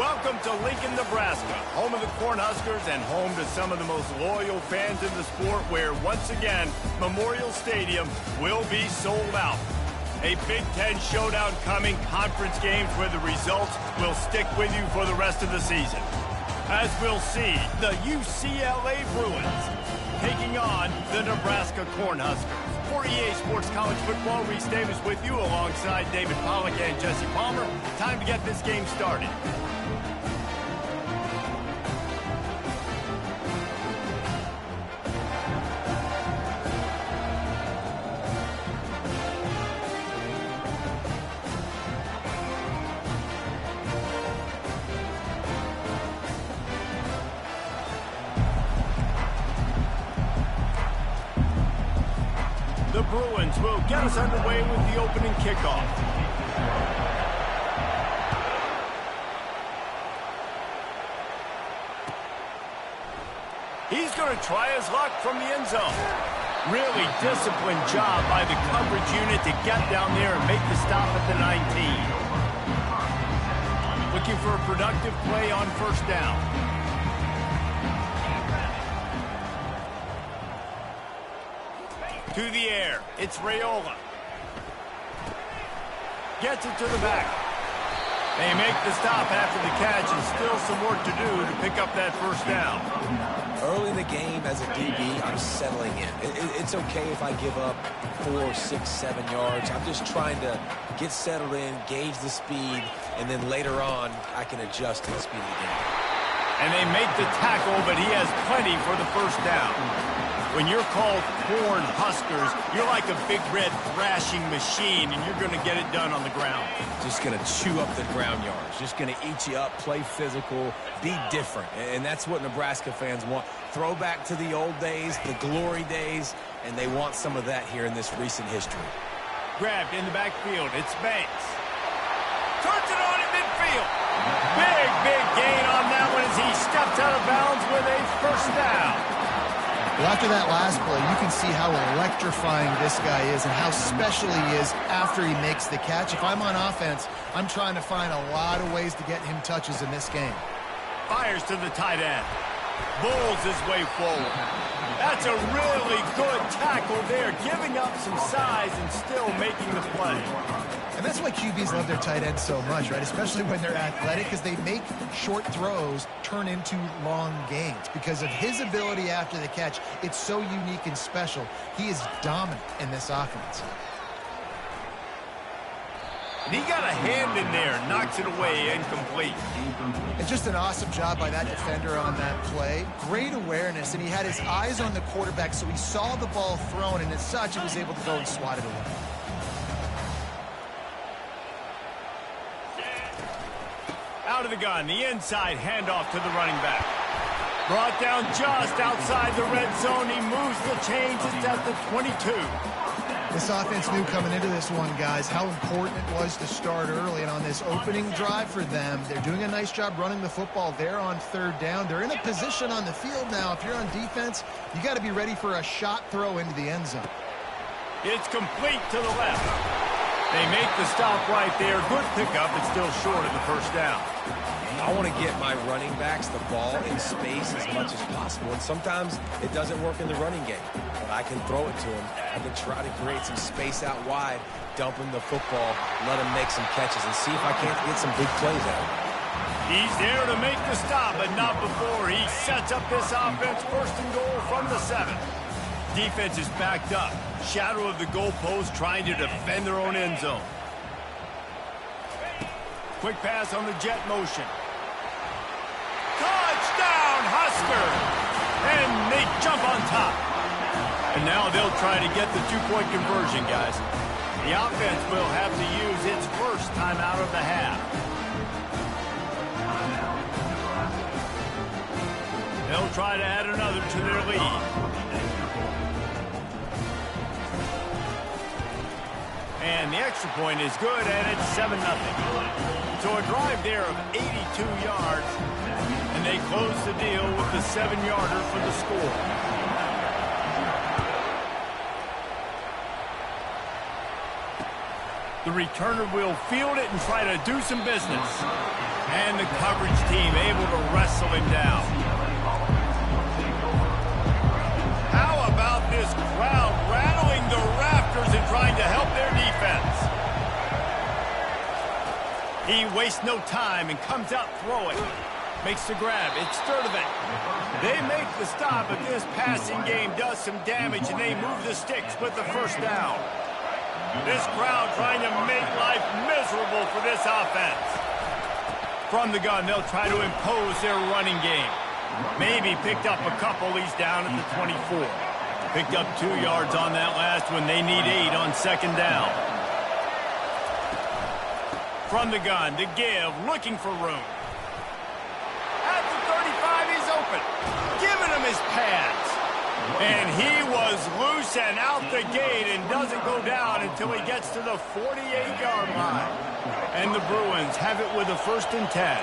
Welcome to Lincoln, Nebraska, home of the Cornhuskers and home to some of the most loyal fans in the sport where, once again, Memorial Stadium will be sold out. A Big Ten showdown coming, conference games where the results will stick with you for the rest of the season. As we'll see, the UCLA Bruins taking on the Nebraska Cornhuskers. For EA Sports College Football, Reese Davis with you alongside David Pollack and Jesse Palmer. Time to get this game started. The Bruins will get us underway with the opening kickoff. He's going to try his luck from the end zone. Really disciplined job by the coverage unit to get down there and make the stop at the 19. Looking for a productive play on first down. To the air, it's Raiola. Gets it to the back. They make the stop after the catch, and still some work to do to pick up that first down. Early in the game, as a DB, I'm settling in. It's okay if I give up 4, 6, 7 yards. I'm just trying to get settled in, gauge the speed, and then later on, I can adjust to the speed of the game. And they make the tackle, but he has plenty for the first down. When you're called Corn Huskers, you're like a big red thrashing machine, and you're going to get it done on the ground. Just going to chew up the ground yards. Just going to eat you up, play physical, be different. And that's what Nebraska fans want. Throwback to the old days, the glory days, and they want some of that here in this recent history. Grabbed in the backfield. It's Banks. Turns it on in midfield. Big gain on that one as he stepped out of bounds with a first down. Well, after that last play, you can see how electrifying this guy is and how special he is after he makes the catch. If I'm on offense, I'm trying to find a lot of ways to get him touches in this game. Fires to the tight end. Bulls his way forward. That's a really good tackle there, giving up some size and still making the play. And that's why QBs love their tight ends so much, right? Especially when they're athletic, because they make short throws turn into long gains. Because of his ability after the catch, it's so unique and special. He is dominant in this offense. And he got a hand in there, knocks it away, incomplete. And just an awesome job by that defender on that play. Great awareness, and he had his eyes on the quarterback, so he saw the ball thrown, and as such, he was able to go and swat it away. Out of the gun, the inside handoff to the running back. Brought down just outside the red zone. He moves the chains. It's at the 22. This offense knew coming into this one, guys, how important it was to start early. And on this opening drive for them, they're doing a nice job running the football. They're on third down. They're in a position on the field now. If you're on defense, you got to be ready for a shot throw into the end zone. It's complete to the left. They make the stop right there. Good pickup, but still short of the first down. I want to get my running backs the ball in space as much as possible. And sometimes it doesn't work in the running game. But I can throw it to them. I can try to create some space out wide, dump him the football, let him make some catches, and see if I can't get some big plays out of him. He's there to make the stop, but not before. He sets up this offense first and goal from the 7. Defense is backed up. Shadow of the goalpost trying to defend their own end zone. Quick pass on the jet motion. Touchdown, Husker! And they jump on top. And now they'll try to get the two-point conversion, guys. The offense will have to use its first timeout of the half. They'll try to add another to their lead. And the extra point is good, and it's 7-0. So a drive there of 82 yards, and they close the deal with the 7-yarder for the score. The returner will field it and try to do some business. And the coverage team able to wrestle him down. How about this crowd rattling the rafters and trying to help their defense? He wastes no time and comes out throwing. Makes the grab. It's Sturdivant. They make the stop, but this passing game does some damage, and they move the sticks with the first down. This crowd trying to make life miserable for this offense. From the gun, they'll try to impose their running game. Maybe picked up a couple. He's down at the 24. Picked up 2 yards on that last one. They need 8 on second down. From the gun, to give, looking for room. At the 35, he's open. Giving him his pads. And he was loose and out the gate and doesn't go down until he gets to the 48-yard line. And the Bruins have it with a 1st and 10.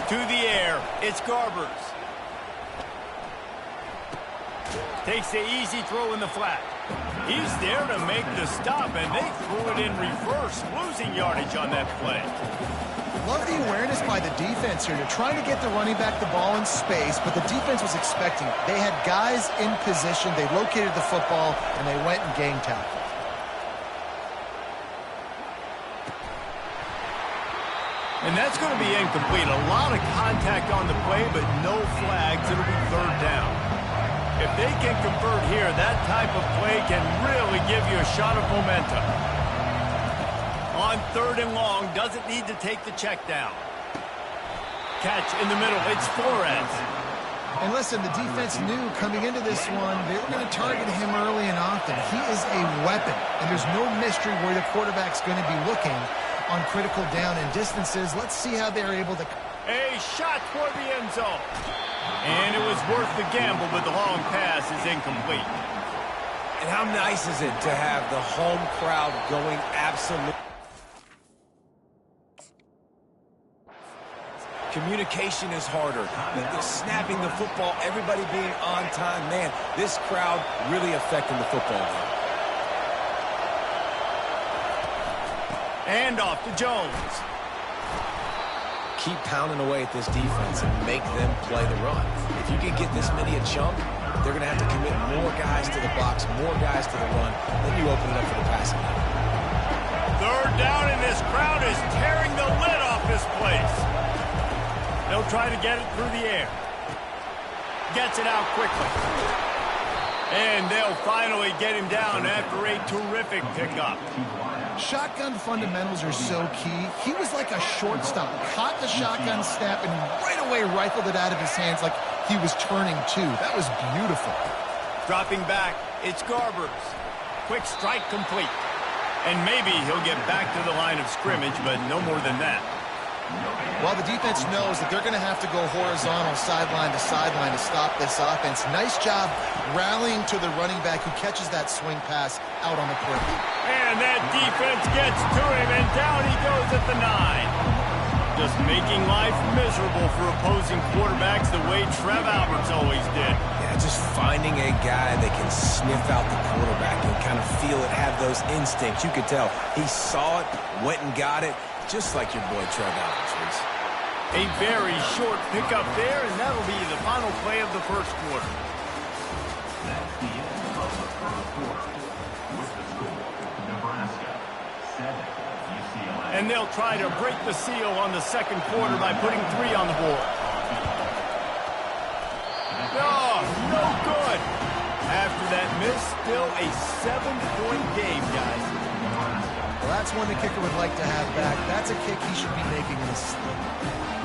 To the air, it's Garbers. Takes the easy throw in the flat. He's there to make the stop, and they threw it in reverse, losing yardage on that play. Love the awareness by the defense here. They're trying to get the running back the ball in space, but the defense was expecting it. They had guys in position. They located the football, and they went and gang tackled. And that's going to be incomplete. A lot of contact on the play, but no flags. It'll be 3rd down. If they can convert here, that type of play can really give you a shot of momentum. On 3rd and long, doesn't need to take the check down. Catch in the middle, it's Flores. And listen, the defense knew coming into this one, they were going to target him early and often. He is a weapon, and there's no mystery where the quarterback's going to be looking on critical down and distances. Let's see how they're able to... A shot toward the end zone. And it was worth the gamble, but the long pass is incomplete. And how nice is it to have the home crowd going absolutely... Communication is harder. The snapping the football, everybody being on time. Man, this crowd really affecting the football game. And off to Jones. Keep pounding away at this defense and make them play the run. If you can get this many a chunk, they're going to have to commit more guys to the box, more guys to the run. Then you open it up for the passing game. 3rd down, and this crowd is tearing the lid off this place. They'll try to get it through the air. Gets it out quickly. And they'll finally get him down after a terrific pickup. Shotgun fundamentals are so key. He was like a shortstop. Caught the shotgun snap and right away rifled it out of his hands like he was turning two. That was beautiful. Dropping back, it's Garbers. Quick strike complete. And maybe he'll get back to the line of scrimmage, but no more than that. Well, the defense knows that they're going to have to go horizontal sideline to stop this offense. Nice job rallying to the running back who catches that swing pass out on the perimeter. And that defense gets to him, and down he goes at the 9. Just making life miserable for opposing quarterbacks the way Trev Alberts always did. Yeah, just finding a guy that can sniff out the quarterback and kind of feel it, have those instincts. You could tell he saw it, went and got it, just like your boy Trev Alberts was. A very short pickup there, and that'll be the final play of the 1st quarter. That's the end of the 1st quarter. With the score, Nebraska 7, UCLA. And they'll try to break the seal on the 2nd quarter by putting 3 on the board. Oh, no good. After that miss, still a 7-point game, guys. Well, that's one the kicker would like to have back. That's a kick he should be making in his sleep.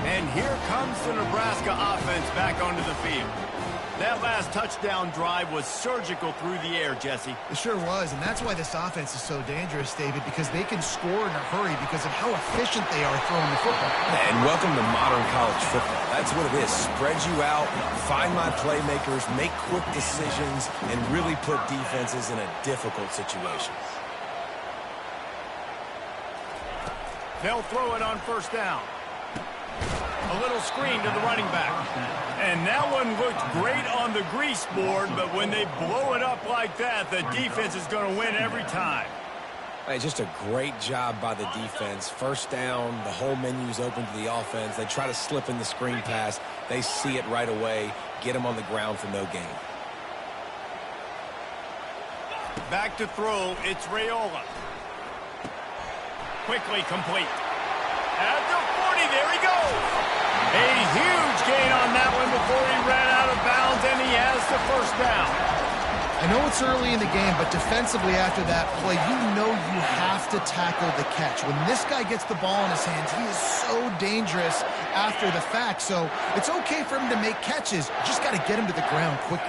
And here comes the Nebraska offense back onto the field. That last touchdown drive was surgical through the air, Jesse. It sure was, and that's why this offense is so dangerous, David, because they can score in a hurry because of how efficient they are throwing the football. And welcome to modern college football. That's what it is. Spread you out, find my playmakers, make quick decisions, and really put defenses in a difficult situation. They'll throw it on 1st down. A little screen to the running back. And that one looked great on the grease board, but when they blow it up like that, the defense is going to win every time. Hey, just a great job by the defense. First down, the whole menu's open to the offense. They try to slip in the screen pass. They see it right away, get them on the ground for no gain. Back to throw, it's Raiola. Quickly complete. At the 40, there he goes. A huge gain on that one before he ran out of bounds, and he has the first down. I know it's early in the game, but defensively after that play, you know you have to tackle the catch. When this guy gets the ball in his hands, he is so dangerous after the fact. So it's okay for him to make catches. You just got to get him to the ground quickly.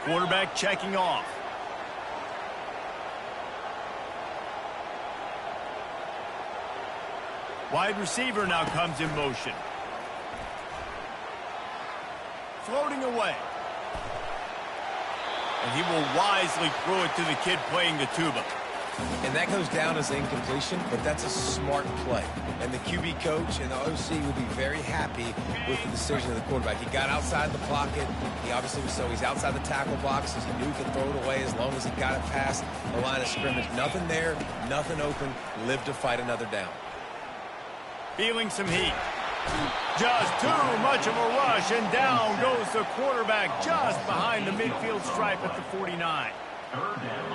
Quarterback checking off. Wide receiver now comes in motion. Floating away. And he will wisely throw it to the kid playing the tuba. And that goes down as incompletion, but that's a smart play. And the QB coach and the OC will be very happy with the decision of the quarterback. He got outside the pocket. He obviously was he's outside the tackle boxes. He knew he could throw it away as long as he got it past the line of scrimmage. Nothing there, nothing open. Live to fight another down. Feeling some heat. Just too much of a rush, and down goes the quarterback just behind the midfield stripe at the 49.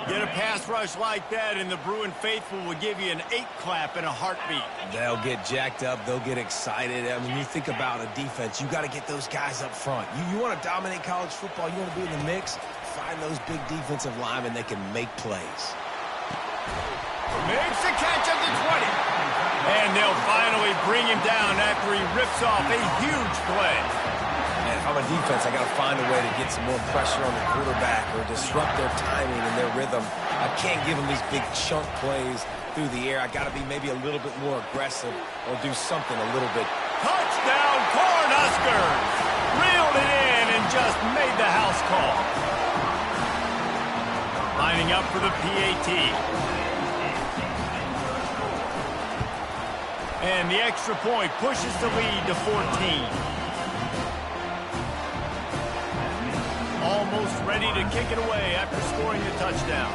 Get a pass rush like that, and the Bruin faithful will give you an 8-clap in a heartbeat. They'll get jacked up. They'll get excited. I mean, you think about a defense, you got to get those guys up front. You want to dominate college football, you want to be in the mix, find those big defensive linemen that can make plays. Makes the catch at the 20. And they'll finally bring him down after he rips off a huge play. And if I'm a defense, I got to find a way to get some more pressure on the quarterback or disrupt their timing and their rhythm. I can't give them these big chunk plays through the air. I got to be maybe a little bit more aggressive or do something a little bit. Touchdown, Cornhuskers! Reeled it in and just made the house call. Lining up for the PAT. And the extra point pushes the lead to 14. Almost ready to kick it away after scoring the touchdown.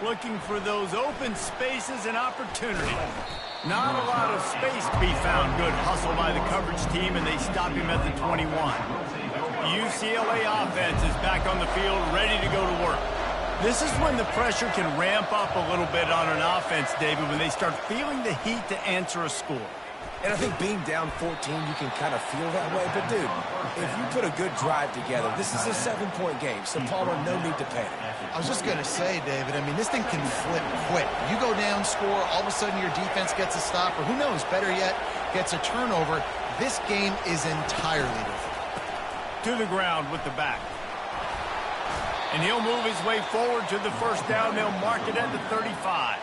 Looking for those open spaces and opportunity. Not a lot of space to be found. Good hustle by the coverage team, and they stop him at the 21. The UCLA offense is back on the field, ready to go to work. This is when the pressure can ramp up a little bit on an offense, David, when they start feeling the heat to answer a score. And I think being down 14, you can kind of feel that way. But, dude, if you put a good drive together, this is a 7-point game. So, Palmer, no need to panic. I was just going to say, David, I mean, this thing can flip quick. You go down, score, all of a sudden your defense gets a stop, or who knows, better yet, gets a turnover. This game is entirely different. To the ground with the back. And he'll move his way forward to the first down. They'll mark it at the 35.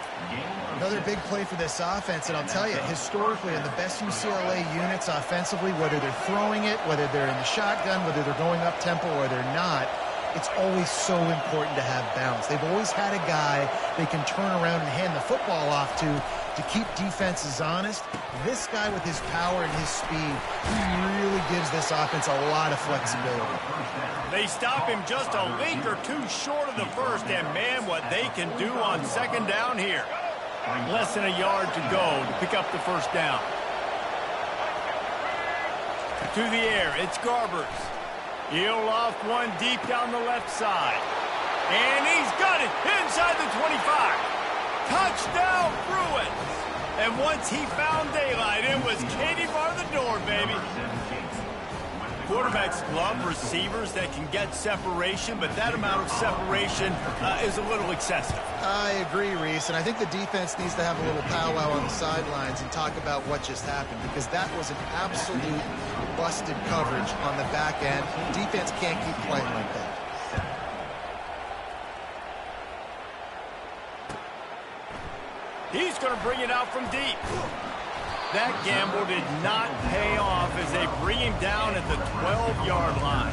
Another big play for this offense, and I'll tell you, historically, in the best UCLA units offensively, whether they're throwing it, whether they're in the shotgun, whether they're going up tempo or they're not, it's always so important to have balance. They've always had a guy they can turn around and hand the football off to keep defenses honest. This guy with his power and his speed, he really gives this offense a lot of flexibility. They stop him just a link or two short of the first, and man, what they can do on second down here. Less than a yard to go to pick up the first down. To the air, it's Garbers. He'll loft one deep down the left side. And he's got it inside the 25. Touchdown, Bruins! And once he found daylight, it was Katie bar the door, baby. Quarterbacks love receivers that can get separation, but that amount of separation is a little excessive. I agree, Reese, and I think the defense needs to have a little powwow on the sidelines and talk about what just happened, because that was an absolute busted coverage on the back end. Defense can't keep playing like that. He's going to bring it out from deep. That gamble did not pay off as they bring him down at the 12-yard line.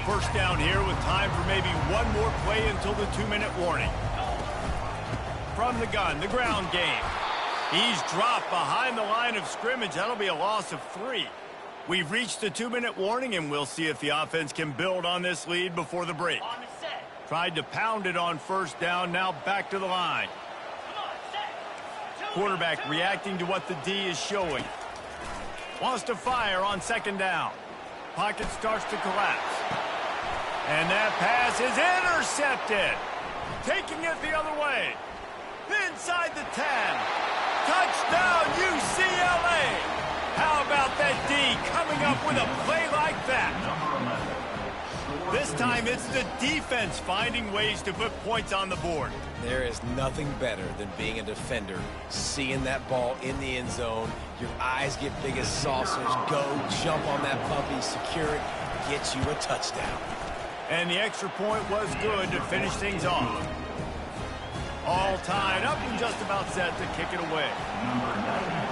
first down here with time for maybe one more play until the 2-minute warning. From the gun, the ground game. He's dropped behind the line of scrimmage. That'll be a loss of 3. We've reached the 2-minute warning, and we'll see if the offense can build on this lead before the break. Tried to pound it on first down, now back to the line. Quarterback reacting to what the D is showing. Wants to fire on second down. Pocket starts to collapse. And that pass is intercepted. Taking it the other way. Inside the 10. Touchdown, UCLA. How about that D coming up with a play like that? This time it's the defense finding ways to put points on the board. There is nothing better than being a defender, seeing that ball in the end zone. Your eyes get big as saucers. Go, jump on that puppy, secure it, get you a touchdown. And the extra point was good to finish things off. All tied up and just about set to kick it away. Number 94,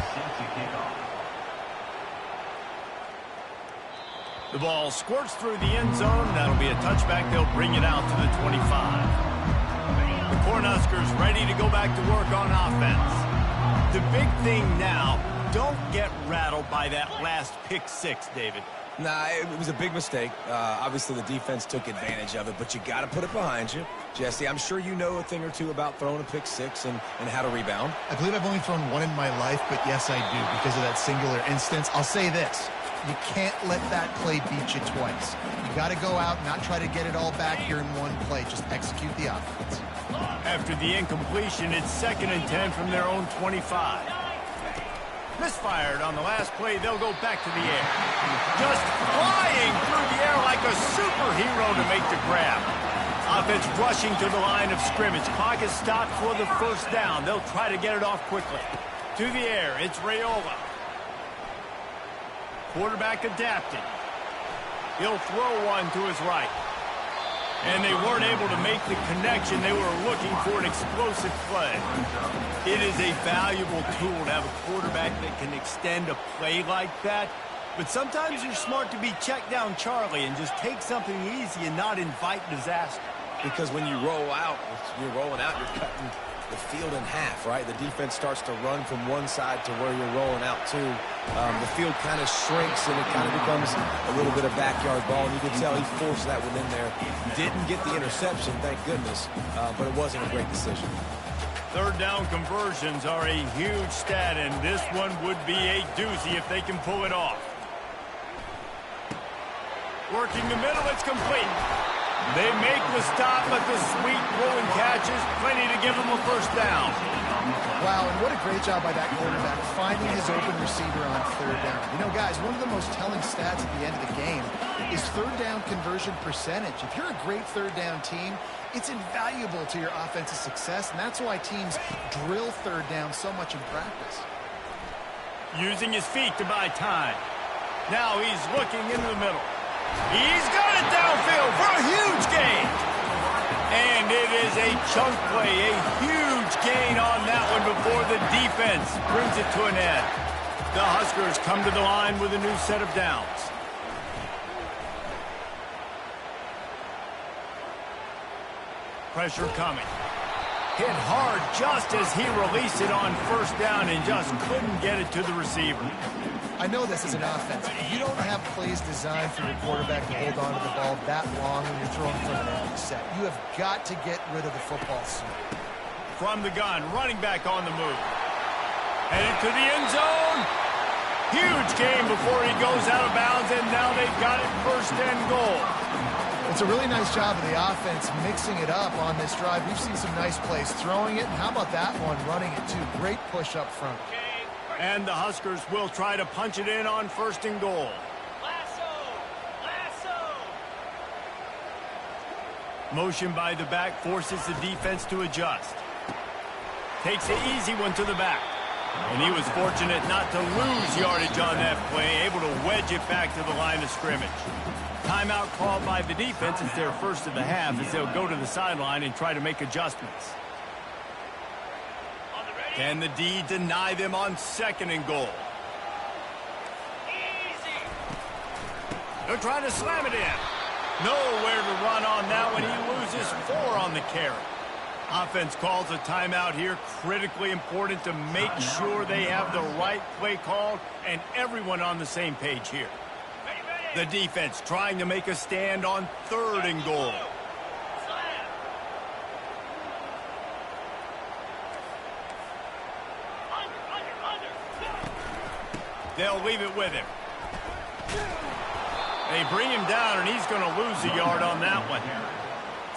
set to kick off. The ball squirts through the end zone. That'll be a touchback. They'll bring it out to the 25. The Cornhuskers ready to go back to work on offense. The big thing now, don't get rattled by that last pick 6, David. Nah, it was a big mistake. Obviously, the defense took advantage of it, but you got to put it behind you. Jesse, I'm sure you know a thing or two about throwing a pick 6 and how to rebound. I believe I've only thrown one in my life, but yes, I do because of that singular instance. I'll say this. You can't let that play beat you twice. You got to go out and not try to get it all back here in one play. Just execute the offense. After the incompletion, it's 2nd and 10 from their own 25. Misfired on the last play. They'll go back to the air. Just flying through the air like a superhero to make the grab. Offense rushing to the line of scrimmage. Pocket stopped for the first down. They'll try to get it off quickly. To the air, it's Raiola. Quarterback adapting. He'll throw one to his right. And they weren't able to make the connection. They were looking for an explosive play. It is a valuable tool to have a quarterback that can extend a play like that. But sometimes you're smart to be check down Charlie and just take something easy and not invite disaster. Because when you roll out, you're rolling out, you're cutting the field in half, right? The defense starts to run from one side to where you're rolling out to. The field kind of shrinks and it kind of becomes a little bit of backyard ball. And you can tell he forced that one in there. Didn't get the interception, thank goodness, but it wasn't a great decision. Third down conversions are a huge stat, and this one would be a doozy if they can pull it off. Working the middle, it's complete. They make the stop, but the sweet throwing catches, plenty to give them a first down. Wow, and what a great job by that quarterback finding his open receiver on third down. You know, guys, one of the most telling stats at the end of the game is third down conversion percentage. If you're a great third down team, it's invaluable to your offensive success, and that's why teams drill third down so much in practice. Using his feet to buy time. Now he's looking into the middle. He's got it downfield for a huge gain. And it is a chunk play, a huge gain on that one before the defense brings it to an end. The Huskers come to the line with a new set of downs. Pressure coming. Hit hard just as he released it on first down and just couldn't get it to the receiver. I know this is an offense. You don't have plays designed for your quarterback to hold on to the ball that long when you're throwing from an empty set. You have got to get rid of the football soon. From the gun, running back on the move. Headed to the end zone. Huge game before he goes out of bounds, and now they've got it first and goal. It's a really nice job of the offense mixing it up on this drive. We've seen some nice plays throwing it, and how about that one running it too? Great push up front. And the Huskers will try to punch it in on first and goal. Motion by the back forces the defense to adjust. Takes an easy one to the back. And he was fortunate not to lose yardage on that play, able to wedge it back to the line of scrimmage. Timeout called by the defense. It's their first of the half as they'll go to the sideline and try to make adjustments. Can the D deny them on second and goal? They're trying to slam it in. Nowhere to run on that one. He loses 4 on the carry. Offense calls a timeout here. Critically important to make sure they have the right play called and everyone on the same page here. The defense trying to make a stand on 3rd and goal. They'll leave it with him. They bring him down, and he's going to lose a yard on that one.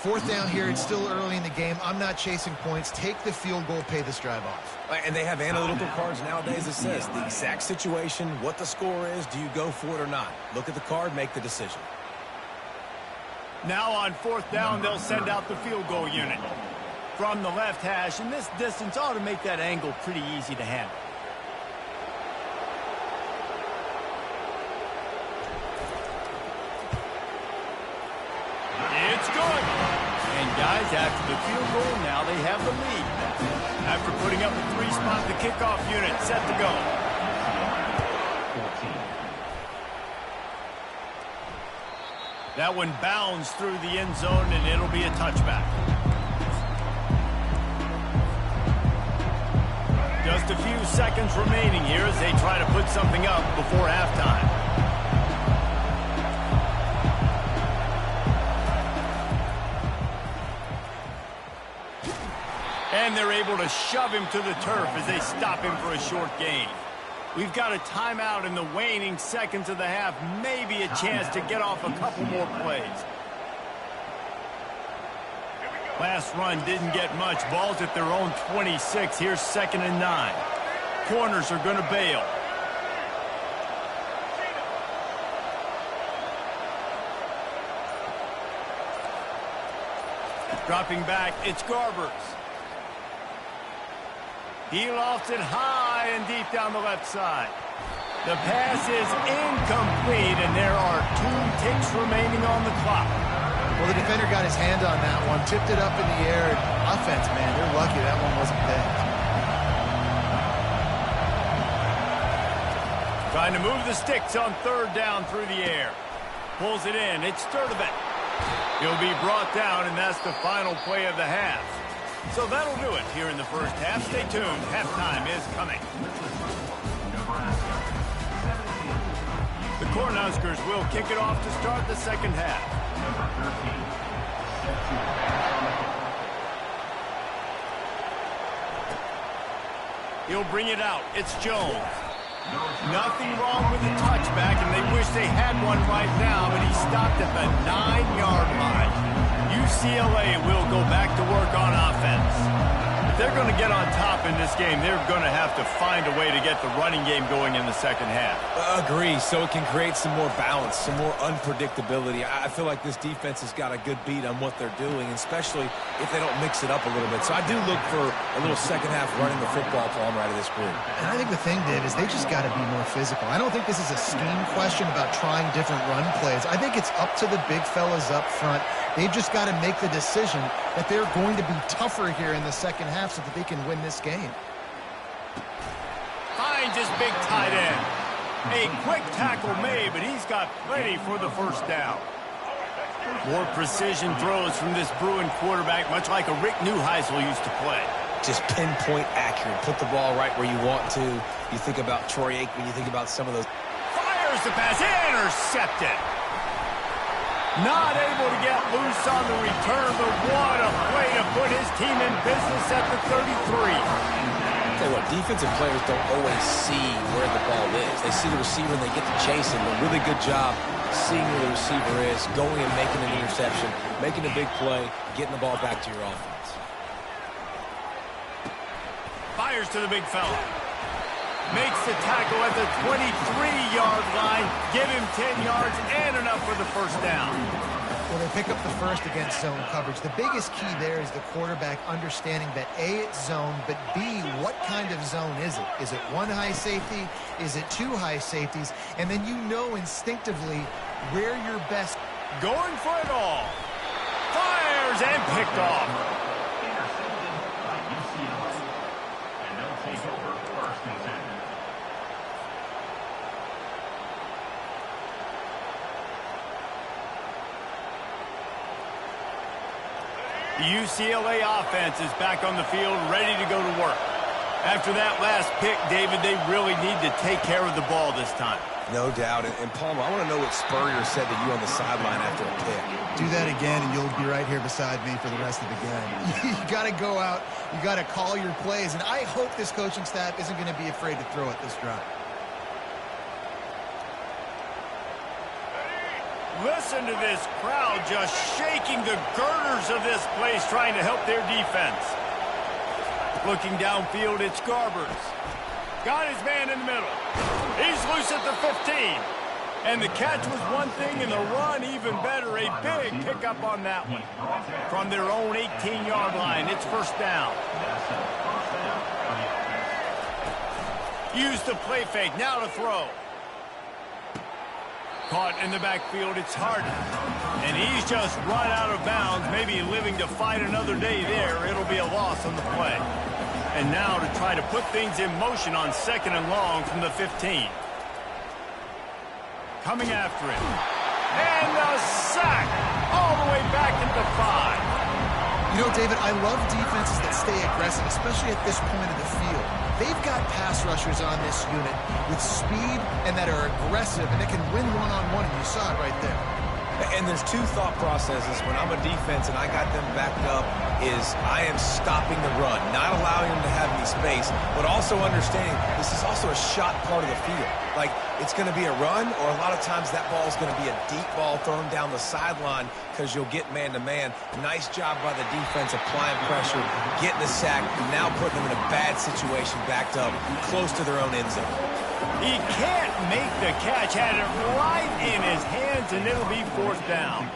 4th down here. It's still early in the game. I'm not chasing points. Take the field goal, pay this drive off. And they have analytical cards nowadays that says the exact situation, what the score is, do you go for it or not? Look at the card, make the decision. Now on 4th down, they'll send out the field goal unit. From the left hash, and this distance ought to make that angle pretty easy to handle. It's good. And guys, after the field goal, now they have the lead. After putting up a 3-spot, the kickoff unit set to go. 14. That one bounds through the end zone, and it'll be a touchback. Just a few seconds remaining here as they try to put something up before halftime. And they're able to shove him to the turf as they stop him for a short gain. We've got a timeout in the waning seconds of the half. Maybe a chance to get off a couple more plays. Last run didn't get much. Ball's at their own 26. Here's 2nd and 9. Corners are going to bail. Dropping back, it's Garbers. He lofts it high and deep down the left side. The pass is incomplete, and there are 2 ticks remaining on the clock. Well, the defender got his hand on that one, tipped it up in the air. Offense, man, they're lucky that one wasn't picked. Trying to move the sticks on 3rd down through the air. Pulls it in. It's Sturdivant. He'll be brought down, and that's the final play of the half. So that'll do it here in the first half. Stay tuned. Halftime is coming. The Cornhuskers will kick it off to start the second half. He'll bring it out. It's Jones. Nothing wrong with the touchback, and they wish they had one right now, but he stopped at the 9-yard line. UCLA will go back to work on offense. If they're going to get on top in this game, they're going to have to find a way to get the running game going in the second half. Agree, so it can create some more balance, some more unpredictability. I feel like this defense has got a good beat on what they're doing, especially if they don't mix it up a little bit. So I do look for a little second half running the football palm right of this group. And I think the thing, Dave, is they just got to be more physical. I don't think this is a scheme question about trying different run plays. I think it's up to the big fellas up front. They've just got to make the decision that they're going to be tougher here in the second half so that they can win this game. Finds his big tight end. A quick tackle made, but he's got plenty for the first down. More precision throws from this Bruin quarterback, much like a Rick Neuheisel used to play. Just pinpoint accurate. Put the ball right where you want to. You think about Troy Aikman, you think about some of those. Fires the pass, intercepted. Not able to get loose on the return, but what a play to put his team in business at the 33. Tell you what, defensive players don't always see where the ball is. They see the receiver and they get to chase him. A really good job seeing where the receiver is, going and making an interception, making a big play, getting the ball back to your offense. Fires to the big fella. Makes the tackle at the 23-yard line. Give him 10 yards and enough for the first down. Well, they pick up the first against zone coverage. The biggest key there is the quarterback understanding that A, it's zone, but B, what kind of zone is it? Is it one high safety? Is it two high safeties? And then you know instinctively where you're best. Going for it all. Fires and picked off. Intercepted by UCLA. And they'll take over 1st and 10. The UCLA offense is back on the field, ready to go to work. After that last pick, David, they really need to take care of the ball this time. No doubt. And Palmer, I want to know what Spurrier said to you on the sideline after a pick. Do that again, and you'll be right here beside me for the rest of the game. You got to go out. You got to call your plays, and I hope this coaching staff isn't going to be afraid to throw it this drive. Listen to this crowd just shaking the girders of this place, trying to help their defense. Looking downfield, it's Garbers. Got his man in the middle. He's loose at the 15. And the catch was one thing, and the run even better. A big pickup on that one. From their own 18-yard line, it's first down. Use the play fake, now to throw. Caught in the backfield, it's Harden. And he's just run out of bounds, maybe living to fight another day there. It'll be a loss on the play. And now to try to put things in motion on 2nd and long from the 15. Coming after it. And the sack all the way back at the 5. You know, David, I love defenses that stay aggressive, especially at this point of the field. They've got pass rushers on this unit with speed and that are aggressive and that can win one-on-one, and you saw it right there. And there's two thought processes when I'm a defense and I got them backed up is I am stopping the run, not allowing them to have any space, but also understanding this is also a shot part of the field. Like, it's going to be a run, or a lot of times that ball is going to be a deep ball thrown down the sideline because you'll get man-to-man. Nice job by the defense applying pressure, getting the sack, and now putting them in a bad situation backed up close to their own end zone. He can't make the catch, had it right in his hands, and it'll be fourth down.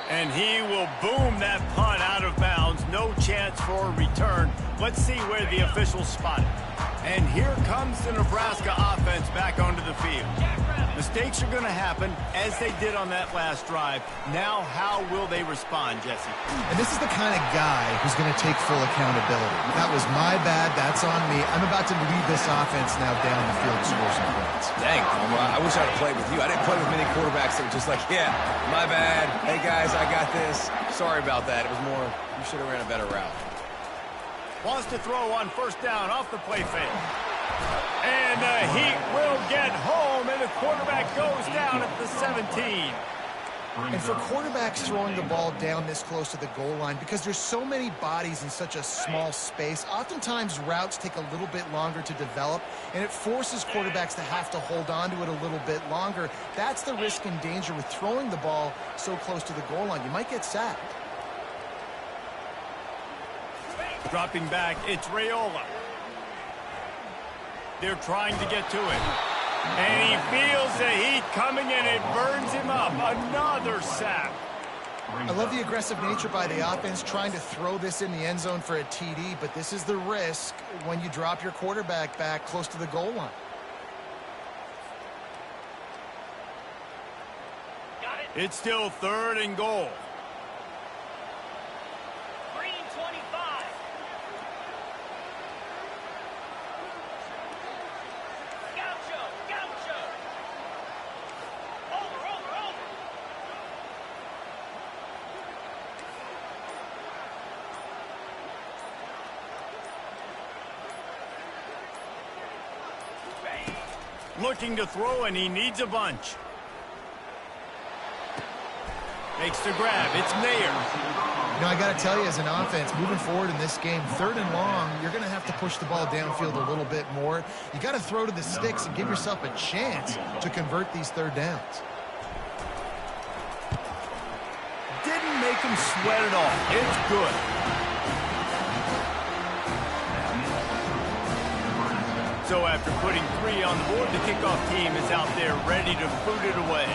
And he will boom that punt out of bounds. No chance for a return. Let's see where the officials spot it. And here comes the Nebraska offense back onto the field. Mistakes are going to happen, as they did on that last drive. Now, how will they respond, Jesse? And this is the kind of guy who's going to take full accountability. That was my bad. That's on me. I'm about to lead this offense now down the field to score some points. Dang, Palmer, I wish I'd played with you. I didn't play with many quarterbacks that were just like, yeah, my bad. Hey, guys, I got this. Sorry about that. It was more, you should have ran a better route. Wants to throw on first down off the play fake. And the Heat will get home, and the quarterback goes down at the 17. And for quarterbacks throwing the ball down this close to the goal line, because there's so many bodies in such a small space, oftentimes routes take a little bit longer to develop, and it forces quarterbacks to have to hold on to it a little bit longer. That's the risk and danger with throwing the ball so close to the goal line. You might get sacked. Dropping back, it's Raiola. They're trying to get to it. And he feels the heat coming, and it burns him up. Another sack. I love the aggressive nature by the offense trying to throw this in the end zone for a TD, but this is the risk when you drop your quarterback back close to the goal line. It's still 3rd and goal. Looking to throw, and he needs a bunch. Makes the grab. It's Mayer. You know, I got to tell you, as an offense, moving forward in this game, 3rd and long, you're going to have to push the ball downfield a little bit more. You got to throw to the sticks and give yourself a chance to convert these 3rd downs. Didn't make him sweat at all. It's good. So after putting 3 on the board, the kickoff team is out there ready to boot it away.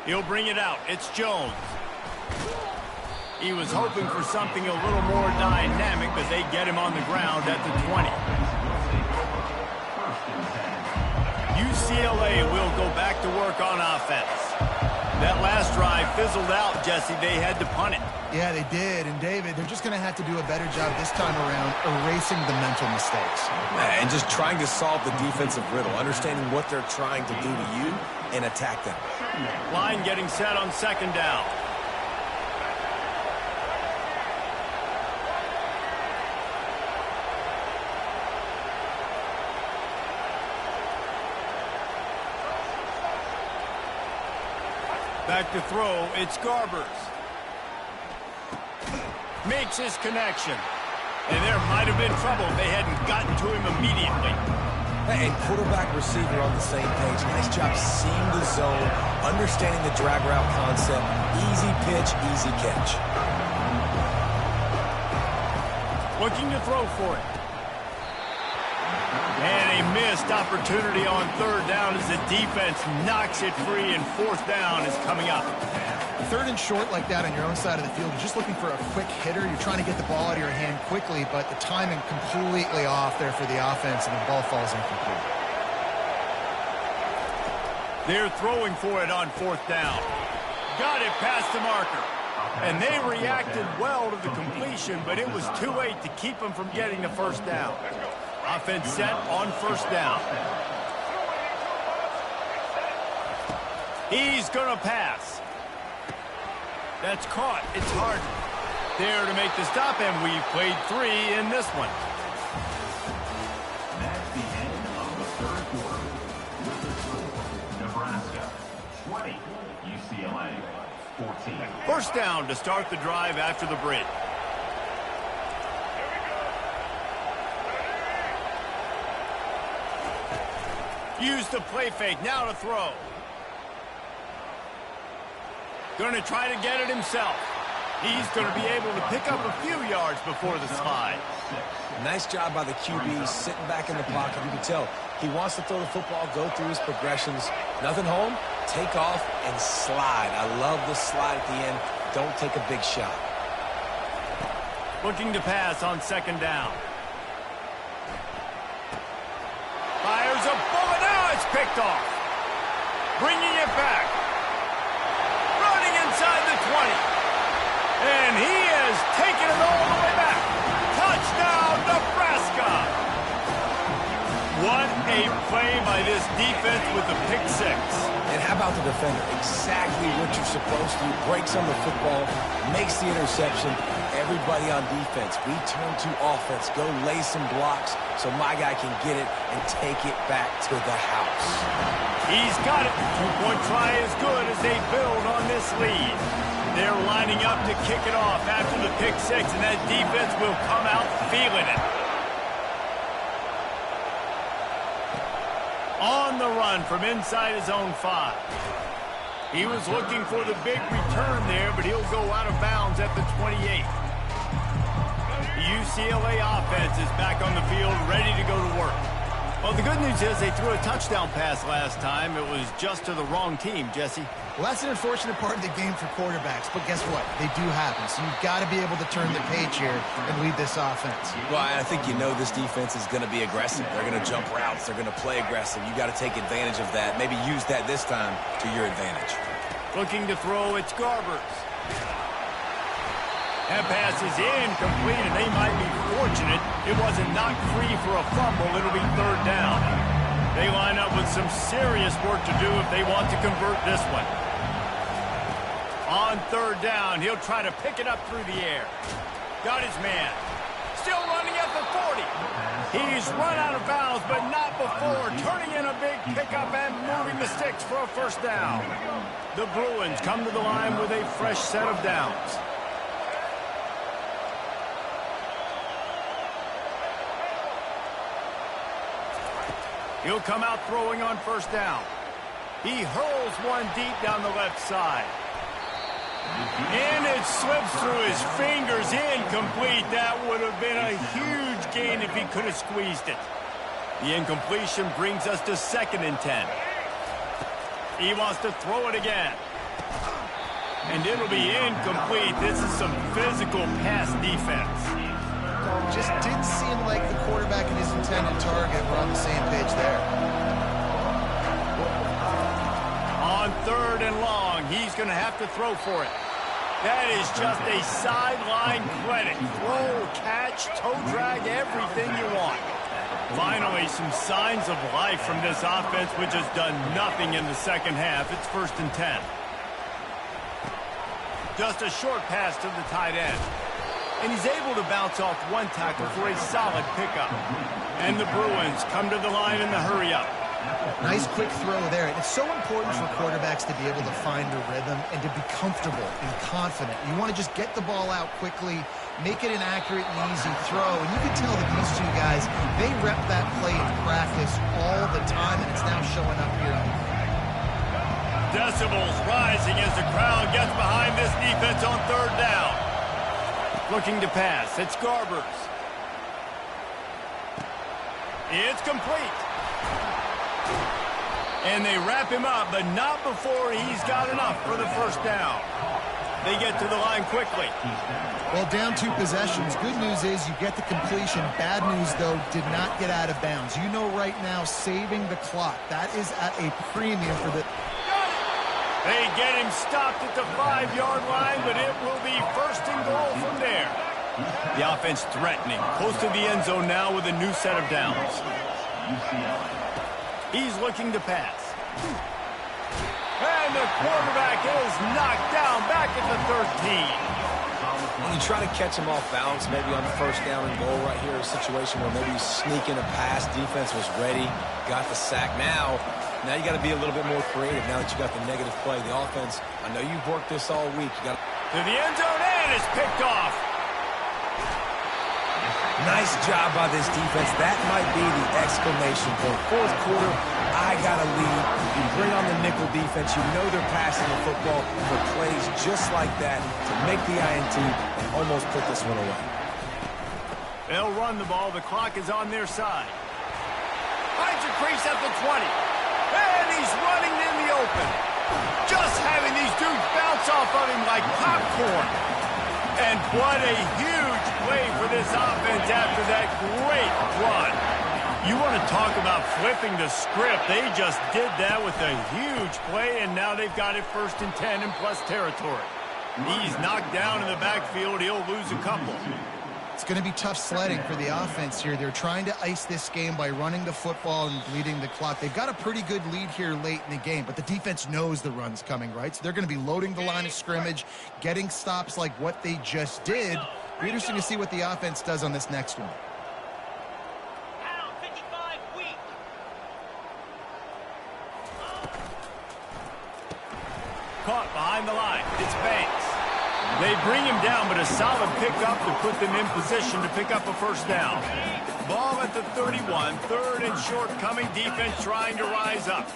He'll bring it out. It's Jones. He was hoping for something a little more dynamic, but they get him on the ground at the 20. UCLA will go back to work on offense. That last drive fizzled out, Jesse. They had to punt it. Yeah, they did. And, David, they're just going to have to do a better job this time around erasing the mental mistakes. And just trying to solve the defensive riddle, understanding what they're trying to do to you and attack them. Line getting set on second down. Back to throw, it's Garbers. Makes his connection. And there might have been trouble if they hadn't gotten to him immediately. And quarterback receiver on the same page. Nice job seeing the zone, understanding the drag route concept. Easy pitch, easy catch. Looking to throw for it. And a missed opportunity on third down as the defense knocks it free, and fourth down is coming up. Third and short like that on your own side of the field, you're just looking for a quick hitter. You're trying to get the ball out of your hand quickly, but the timing completely off there for the offense, and the ball falls incomplete. They're throwing for it on fourth down. Got it past the marker. And they reacted well to the completion, but it was too late to keep them from getting the first down. Offense set on first down. He's going to pass. That's caught. It's hard. There to make the stop, and we've played 3 in this one. That's the end of the third quarter. With the score, Nebraska 20, UCLA 14. First down to start the drive after the break. Use the play fake. Now to throw. Going to try to get it himself. He's going to be able to pick up a few yards before the slide. Nice job by the QB sitting back in the pocket. You can tell he wants to throw the football, go through his progressions. Nothing home, take off, and slide. I love the slide at the end. Don't take a big shot. Looking to pass on second down. Fires a bullet. Now it's picked off. Bringing it back. Running inside the 20. And he has taken it all the way back. Touchdown, Nebraska. What a play by this defense with the pick six. And how about the defender? Exactly what you're supposed to. Breaks on the football, makes the interception. Everybody on defense, we turn to offense. Go lay some blocks so my guy can get it and take it back to the house. He's got it. Two-point try is good as they build on this lead. They're lining up to kick it off after the pick six, and that defense will come out feeling it. On the run from inside his own 5. He was looking for the big return there, but he'll go out of bounds at the 28. The UCLA offense is back on the field, ready to go to work. Well, the good news is they threw a touchdown pass last time. It was just to the wrong team, Jesse. Well, that's an unfortunate part of the game for quarterbacks, but guess what? They do happen, so you've got to be able to turn the page here and lead this offense. Well, I think you know this defense is going to be aggressive. They're going to jump routes. They're going to play aggressive. You got to take advantage of that. Maybe use that this time to your advantage. Looking to throw, it's Garbers. That pass is incomplete, and they might be fortunate it wasn't knocked free for a fumble. It'll be third down. They line up with some serious work to do if they want to convert this one. On third down, he'll try to pick it up through the air. Got his man. Still running at the 40. He's run out of bounds, but not before turning in a big pickup and moving the sticks for a first down. The Bruins come to the line with a fresh set of downs. He'll come out throwing on first down. He hurls one deep down the left side. And it slips through his fingers, incomplete. That would have been a huge gain if he could have squeezed it. The incompletion brings us to 2nd and 10. He wants to throw it again. And it'll be incomplete. This is some physical pass defense. Just didn't seem like the quarterback and his intended target were on the same page there. On 3rd and long. He's going to have to throw for it. That is just a sideline credit. Throw, catch, toe drag, everything you want. Finally, some signs of life from this offense, which has done nothing in the second half. It's 1st and 10. Just a short pass to the tight end. And he's able to bounce off one tackle for a solid pickup. And the Bruins come to the line in the hurry-up. Nice quick throw there. It's so important for quarterbacks to be able to find a rhythm and to be comfortable and confident. You want to just get the ball out quickly, make it an accurate and easy throw. And you can tell that these two guys, they rep that play in practice all the time, and it's now showing up here. Decibels rising as the crowd gets behind this defense on 3rd down. Looking to pass. It's Garbers. It's complete. And they wrap him up, but not before he's got enough for the 1st down. They get to the line quickly. Well, down 2 possessions. Good news is you get the completion. Bad news, though, did not get out of bounds. You know right now, saving the clock. That is at a premium for the... They get him stopped at the 5-yard line, but it will be 1st and goal from there. The offense threatening. Close to the end zone now with a new set of downs. He's looking to pass. And the quarterback is knocked down back at the 13. When you try to catch him off balance, maybe on the 1st down and goal right here, a situation where maybe you sneak in a pass, defense was ready, got the sack. Now you got to be a little bit more creative now that you got the negative play. The offense, I know you've worked this all week. You got to the end zone, and it's picked off. Nice job by this defense. That might be the exclamation point. 4th quarter, I got a lead. You bring on the nickel defense. You know they're passing the football for plays just like that to make the INT and almost put this one away. They'll run the ball. The clock is on their side. Finds a crease at the 20. And he's running in the open. Just having these dudes bounce off of him like popcorn. And what a huge play for this offense after that great run. You want to talk about flipping the script. They just did that with a huge play, and now they've got it 1st and 10 in plus territory. He's knocked down in the backfield. He'll lose a couple. It's going to be tough sledding for the offense here. They're trying to ice this game by running the football and bleeding the clock. They've got a pretty good lead here late in the game, but the defense knows the run's coming, right? So they're going to be loading the line of scrimmage, getting stops like what they just did. Be interesting to see what the offense does on this next one. Caught behind the line. It's Banks. They bring him down, but a solid pickup to put them in position to pick up a 1st down. Ball at the 31, 3rd and short coming. Defense trying to rise up.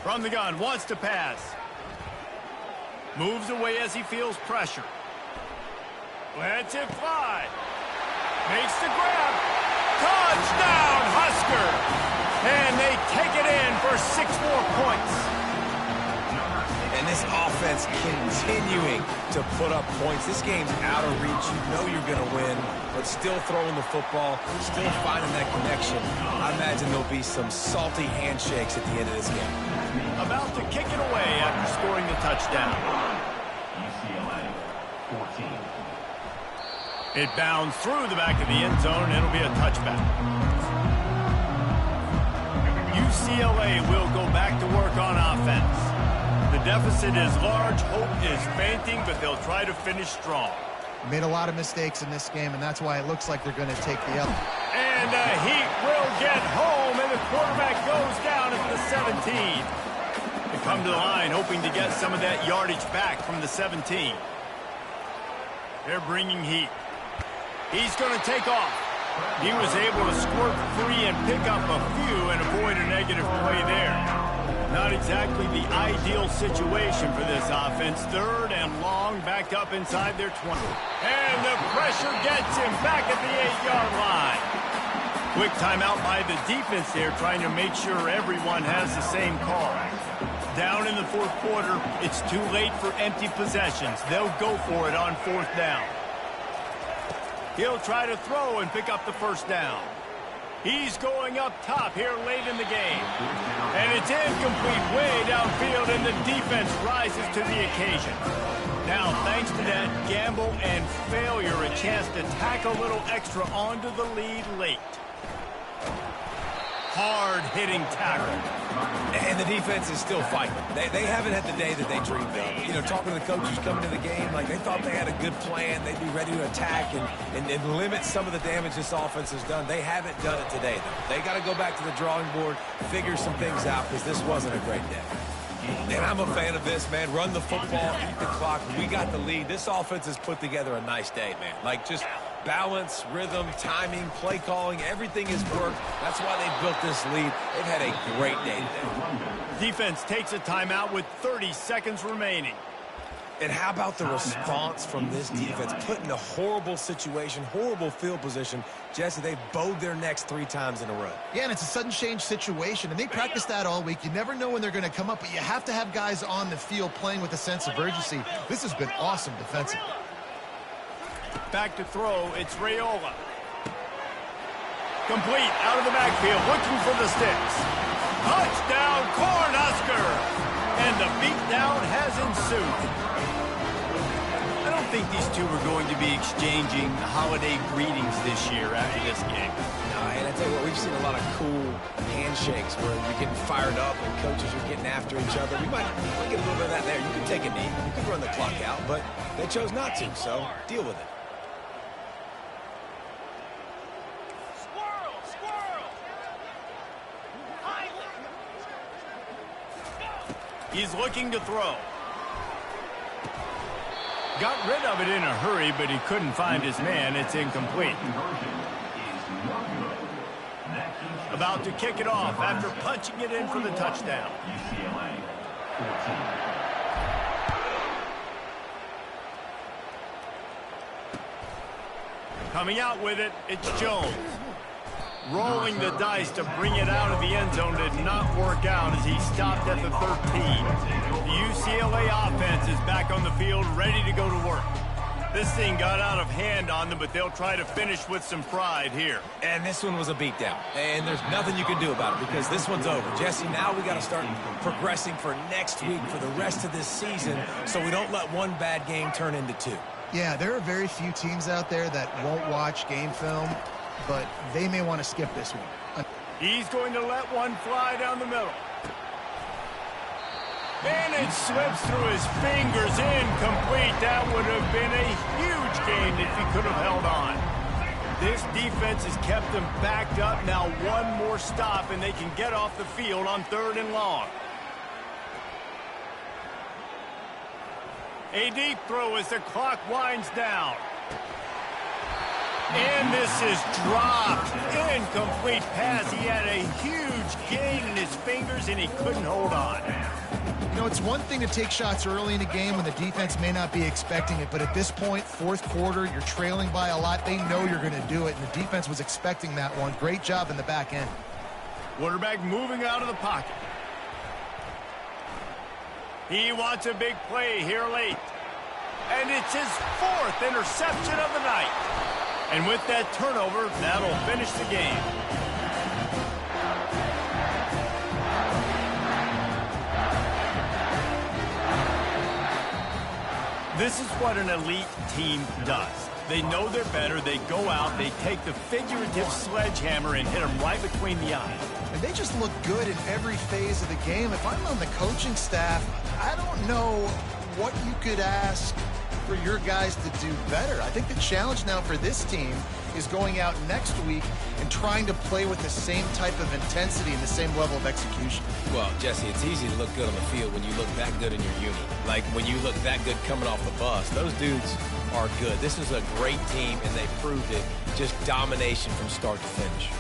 From the gun, wants to pass. Moves away as he feels pressure. Lets it fly. Makes the grab. Touchdown, Husker! And they take it in for 6 more points. And this offense continuing to put up points. This game's out of reach. You know you're going to win, but still throwing the football, still finding that connection. I imagine there'll be some salty handshakes at the end of this game. About to kick it away after scoring the touchdown. UCLA, 14. It bounds through the back of the end zone, and it'll be a touchback. UCLA will go back to work on offense. The deficit is large, hope is fainting, but they'll try to finish strong. Made a lot of mistakes in this game, and that's why it looks like they're going to take the L. And the Heat will get home, and the quarterback goes down at the 17. They come to the line hoping to get some of that yardage back from the 17. They're bringing heat. He's going to take off. He was able to squirt free and pick up a few and avoid a negative play there. Not exactly the ideal situation for this offense. 3rd and long, back up inside their 20. And the pressure gets him back at the 8-yard line. Quick timeout by the defense there, trying to make sure everyone has the same call. Down in the 4th quarter, it's too late for empty possessions. They'll go for it on 4th down. He'll try to throw and pick up the 1st down. He's going up top here late in the game. And it's incomplete way downfield, and the defense rises to the occasion. Now, thanks to that gamble and failure, a chance to tack a little extra onto the lead late. Hard-hitting tackle. And the defense is still fighting. They haven't had the day that they dreamed of. You know, talking to the coaches coming to the game, like they thought they had a good plan. They'd be ready to attack and limit some of the damage this offense has done. They haven't done it today, though. They got to go back to the drawing board, figure some things out, because this wasn't a great day. And I'm a fan of this, man. Run the football, eat the clock. We got the lead. This offense has put together a nice day, man. Like, just balance, rhythm, timing, play calling, everything has worked. That's why they've built this lead. They've had a great day today. Defense takes a timeout with 30 seconds remaining. And how about the response from this defense? Put in a horrible situation, horrible field position. Jesse, they bowed their necks 3 times in a row. Yeah, and it's a sudden change situation, and they practice that all week. You never know when they're going to come up, but you have to have guys on the field playing with a sense of urgency. This has been awesome defensively. Back to throw, it's Raiola. Complete, out of the backfield, looking for the sticks. Touchdown, Cornhuskers! And the beatdown has ensued. I don't think these two are going to be exchanging holiday greetings this year after this game. No, and I tell you what, we've seen a lot of cool handshakes where you're getting fired up and coaches are getting after each other. We might get a little bit of that there. You can take a knee, you can run the clock out, but they chose not to, so deal with it. He's looking to throw. Got rid of it in a hurry, but he couldn't find his man. It's incomplete. About to kick it off after punching it in for the touchdown. Coming out with it, it's Jones. Rolling the dice to bring it out of the end zone did not work out as he stopped at the 13. The UCLA offense is back on the field, ready to go to work. This thing got out of hand on them, but they'll try to finish with some pride here. And this one was a beatdown. And there's nothing you can do about it because this one's over. Jesse, now we got to start progressing for next week, for the rest of this season, so we don't let one bad game turn into 2. Yeah, there are very few teams out there that won't watch game film, but they may want to skip this one. He's going to let one fly down the middle. And it slips through his fingers, incomplete. That would have been a huge gain if he could have held on. This defense has kept them backed up. Now one more stop, and they can get off the field on 3rd and long. A deep throw as the clock winds down. And this is dropped. Incomplete pass. He had a huge gain in his fingers, and he couldn't hold on. You know, it's one thing to take shots early in a game when the defense may not be expecting it, but at this point, 4th quarter, you're trailing by a lot. They know you're going to do it, and the defense was expecting that one. Great job in the back end. Quarterback moving out of the pocket. He wants a big play here late. And it's his 4th interception of the night. And with that turnover, that'll finish the game. This is what an elite team does. They know they're better. They go out. They take the figurative sledgehammer and hit them right between the eyes. And they just look good in every phase of the game. If I'm on the coaching staff, I don't know what you could ask for your guys to do better. I think the challenge now for this team is going out next week and trying to play with the same type of intensity and the same level of execution. Well, Jesse, it's easy to look good on the field when you look that good in your unit. Like when you look that good coming off the bus. Those dudes are good. This is a great team, and they proved it. Just domination from start to finish.